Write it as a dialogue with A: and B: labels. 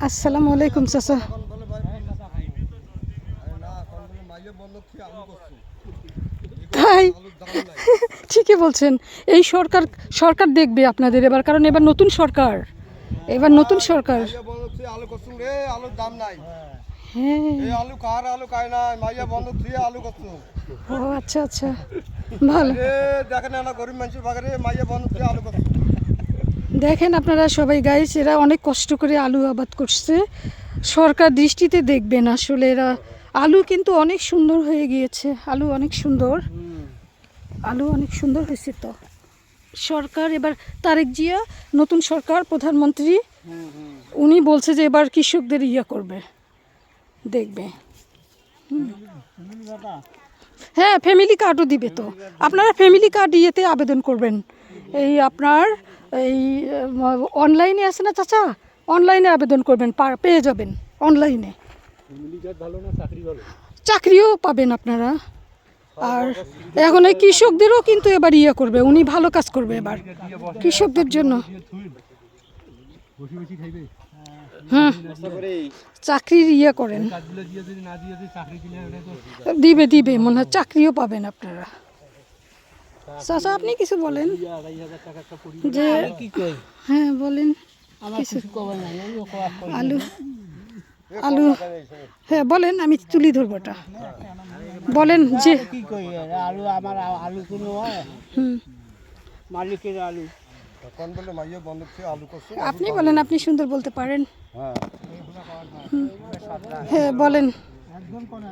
A: আসসালামু আলাইকুম চাচা। তাই ঠিকই বলছেন। এই সরকার সরকার দেখবে আপনাদের এবার, কারণ এবার নতুন সরকার, এবার নতুন সরকার।
B: আলুর দাম নাই।
A: হ্যাঁ,
B: এই আলু কার আলু খায় না, মাইয়া বন্ধ তুই আলু করছো।
A: ও আচ্ছা আচ্ছা, ভালো।
B: দেখেন না গরিব মানুষের বাগারে মাইয়া বন্ধ তুই আলু করছো।
A: দেখেন আপনারা সবাই গাইস, এরা অনেক কষ্ট করে আলু আবাদ করছে। সরকার দৃষ্টিতে দেখবেন, আসলে এরা আলু কিন্তু অনেক সুন্দর হয়ে গিয়েছে। আলু অনেক সুন্দর, আলু অনেক সুন্দর হয়েছে। তো সরকার এবার তারেক জিয়া, নতুন সরকার প্রধানমন্ত্রী, উনি বলছে যে এবার কৃষকদের ইয়ে করবে, দেখবে। হ্যাঁ, ফ্যামিলি কার্ডও দিবে। তো আপনারা ফ্যামিলি কার্ড ইয়েতে আবেদন করবেন। এই আপনার এই অনলাইনে আছে না চাচা, অনলাইনে আবেদন করবেন, পেয়ে যাবেন অনলাইনে। চাকরিও পাবেন আপনারা। আর এখন এই কৃষকদেরও কিন্তু এবার ইয়ে করবে, উনি ভালো কাজ করবে এবার কৃষকদের জন্য। হ্যাঁ, চাকরির ইয়ে করেন, দিবে দিবে মনে হয়, চাকরিও পাবেন আপনারা। চাচা আপনি কিছু বলেন যে, হ্যাঁ বলেন কিছু। আলু আলু হ্যাঁ বলেন, আমি তুলি ধরবোটা বলেন যে।
C: আলু আমার আলু কোনো মালিকের আলু।
A: আপনি বলেন, আপনি সুন্দর বলতে পারেন। হ্যাঁ বলেন।